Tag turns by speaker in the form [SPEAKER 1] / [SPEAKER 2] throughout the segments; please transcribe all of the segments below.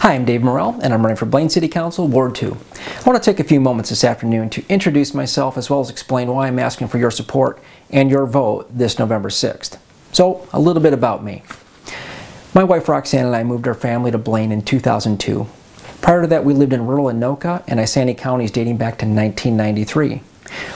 [SPEAKER 1] Hi, I'm Dave Morrell, and I'm running for Blaine City Council, Ward 2. I want to take a few moments this afternoon to introduce myself as well as explain why I'm asking for your support and your vote this November 6th. So, a little bit about me. My wife Roxanne and I moved our family to Blaine in 2002. Prior to that, we lived in rural Anoka and Isanti counties dating back to 1993.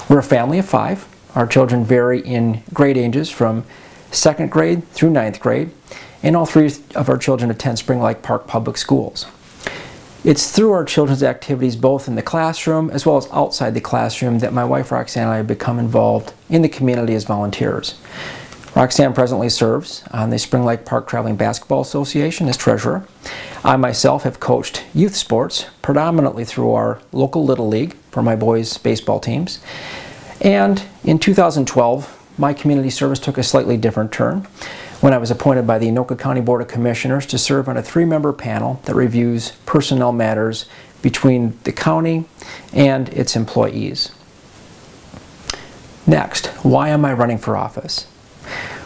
[SPEAKER 1] We're a family of 5. Our children vary in grade ages from 2nd grade through 9th grade, and all 3 of our children attend Spring Lake Park Public Schools. It's through our children's activities both in the classroom as well as outside the classroom that my wife Roxanne and I have become involved in the community as volunteers. Roxanne presently serves on the Spring Lake Park Traveling Basketball Association as treasurer. I myself have coached youth sports predominantly through our local Little League for my boys' baseball teams. And in 2012, my community service took a slightly different turn when I was appointed by the Anoka County Board of Commissioners to serve on a 3-member panel that reviews personnel matters between the county and its employees. Next, why am I running for office?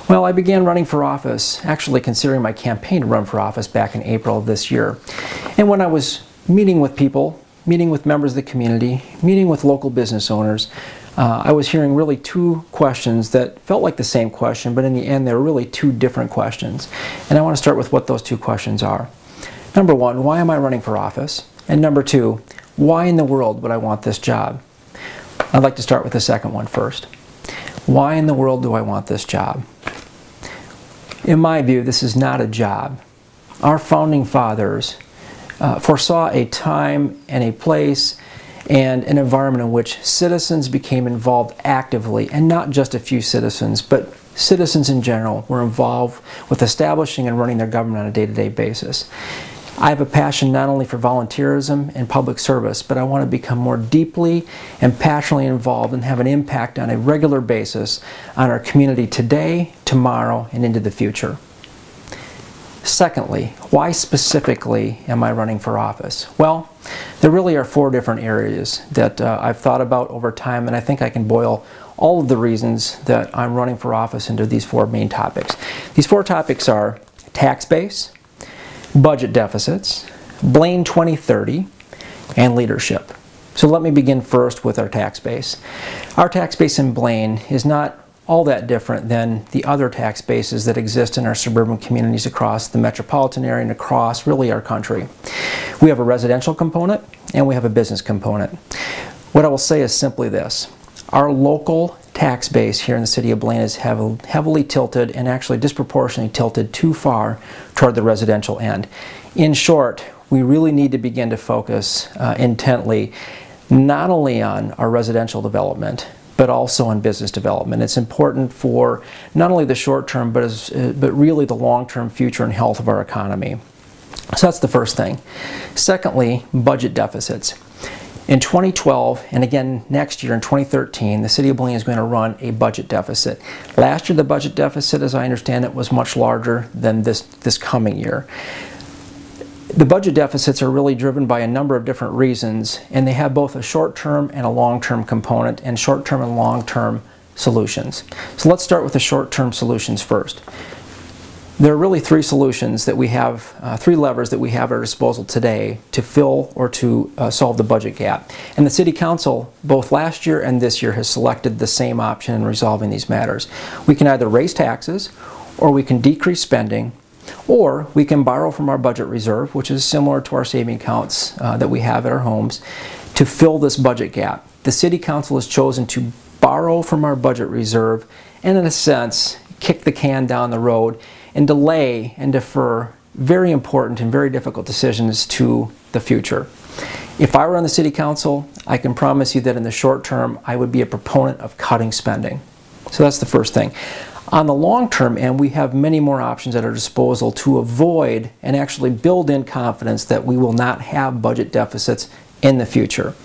[SPEAKER 1] Well, I began running for office, actually considering my campaign to run for office back in April of this year. And when I was meeting with people, meeting with members of the community, meeting with local business owners, I was hearing really 2 questions that felt like the same question, but in the end they were really 2 different questions. And I want to start with what those 2 questions are. Number 1, why am I running for office? And number 2, why in the world would I want this job? I'd like to start with the second one first. Why in the world do I want this job? In my view, this is not a job. Our founding fathers foresaw a time and a place and an environment in which citizens became involved actively, and not just a few citizens, but citizens in general were involved with establishing and running their government on a day-to-day basis. I have a passion not only for volunteerism and public service, but I want to become more deeply and passionately involved and have an impact on a regular basis on our community today, tomorrow, and into the future. Secondly, why specifically am I running for office? Well, there really are 4 different areas that I've thought about over time, and I think I can boil all of the reasons that I'm running for office into these 4 main topics. These 4 topics are tax base, budget deficits, Blaine 2030, and leadership. So let me begin first with our tax base. Our tax base in Blaine is not all that different than the other tax bases that exist in our suburban communities across the metropolitan area and across really our country. We have a residential component and we have a business component. What I will say is simply this. Our local tax base here in the city of Blaine is heavily tilted and actually disproportionately tilted too far toward the residential end. In short, we really need to begin to focus intently not only on our residential development, but also on business development. It's important for not only the short term, but really the long-term future and health of our economy. So that's the first thing. Secondly, budget deficits. In 2012, and again next year in 2013, the City of Blaine is going to run a budget deficit. Last year the budget deficit, as I understand it, was much larger than this coming year. The budget deficits are really driven by a number of different reasons, and they have both a short-term and a long-term component, and short-term and long-term solutions. So let's start with the short-term solutions first. There are really 3 solutions that we have, 3 levers that we have at our disposal today to fill or to solve the budget gap. And the City Council, both last year and this year, has selected the same option in resolving these matters. We can either raise taxes, or we can decrease spending, or we can borrow from our budget reserve, which is similar to our saving accounts that we have at our homes, to fill this budget gap. The City Council has chosen to borrow from our budget reserve and, in a sense, kick the can down the road and delay and defer very important and very difficult decisions to the future. If I were on the City Council, I can promise you that in the short term, I would be a proponent of cutting spending. So that's the first thing. On the long term end, we have many more options at our disposal to avoid and actually build in confidence that we will not have budget deficits in the future.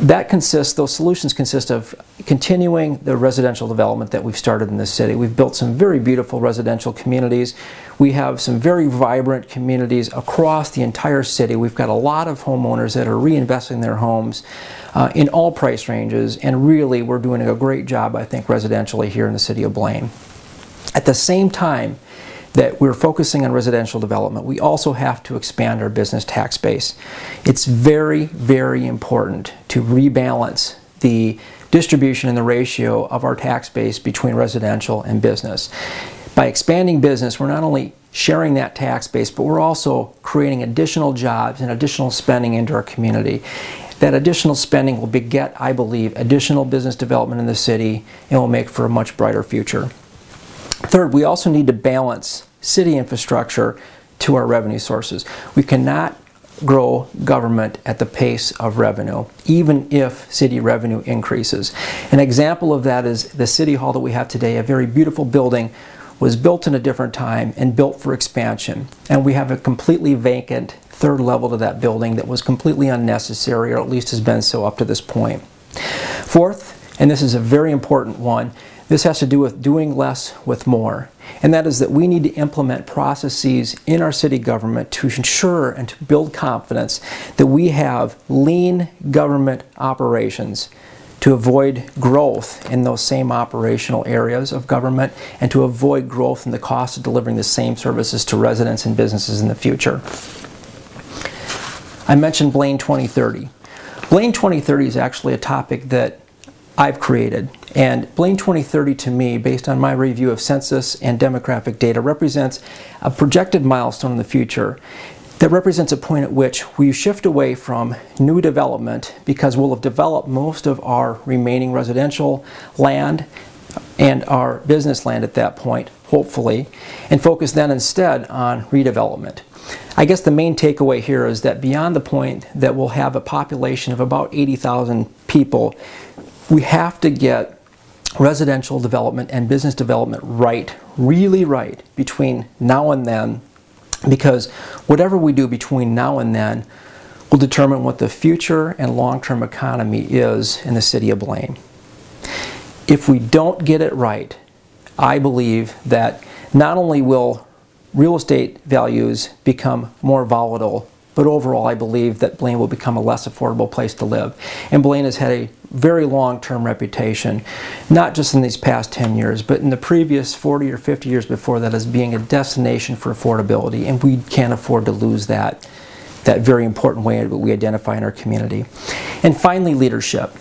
[SPEAKER 1] Those solutions consist of continuing the residential development that we've started in this city. We've built some very beautiful residential communities. We have some very vibrant communities across the entire city. We've got a lot of homeowners that are reinvesting their homes in all price ranges, and really we're doing a great job, I think, residentially here in the city of Blaine. At the same time, that we're focusing on residential development, we also have to expand our business tax base. It's very, very important to rebalance the distribution and the ratio of our tax base between residential and business. By expanding business, we're not only sharing that tax base, but we're also creating additional jobs and additional spending into our community. That additional spending will beget, I believe, additional business development in the city and will make for a much brighter future. Third, we also need to balance city infrastructure to our revenue sources. We cannot grow government at the pace of revenue, even if city revenue increases. An example of that is the City Hall that we have today, a very beautiful building, was built in a different time and built for expansion. And we have a completely vacant third level to that building that was completely unnecessary, or at least has been so up to this point. Fourth, and this is a very important one, this has to do with doing less with more. And that is that we need to implement processes in our city government to ensure and to build confidence that we have lean government operations to avoid growth in those same operational areas of government and to avoid growth in the cost of delivering the same services to residents and businesses in the future. I mentioned Blaine 2030. Blaine 2030 is actually a topic that I've created. And Blaine 2030 to me, based on my review of census and demographic data, represents a projected milestone in the future that represents a point at which we shift away from new development because we'll have developed most of our remaining residential land and our business land at that point, hopefully, and focus then instead on redevelopment. I guess the main takeaway here is that beyond the point that we'll have a population of about 80,000 people, we have to get residential development and business development right, really right, between now and then, because whatever we do between now and then will determine what the future and long-term economy is in the city of Blaine. If we don't get it right, I believe that not only will real estate values become more volatile, but overall I believe that Blaine will become a less affordable place to live. And Blaine has had a very long-term reputation, not just in these past 10 years, but in the previous 40 or 50 years before that, as being a destination for affordability, and we can't afford to lose that very important way that we identify in our community. And finally, leadership.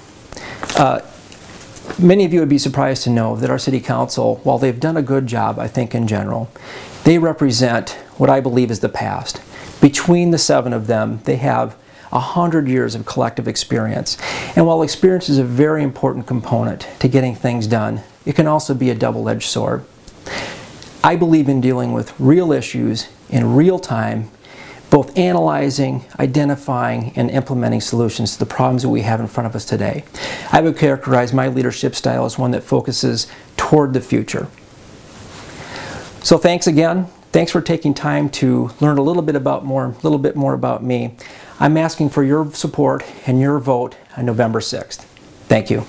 [SPEAKER 1] Many of you would be surprised to know that our City Council, while they've done a good job, I think in general, they represent what I believe is the past. Between the 7 of them, they have 100 years of collective experience. And while experience is a very important component to getting things done, it can also be a double-edged sword. I believe in dealing with real issues in real time, both analyzing, identifying, and implementing solutions to the problems that we have in front of us today. I would characterize my leadership style as one that focuses toward the future. So thanks again. Thanks for taking time to learn a little bit more about me. I'm asking for your support and your vote on November 6th. Thank you.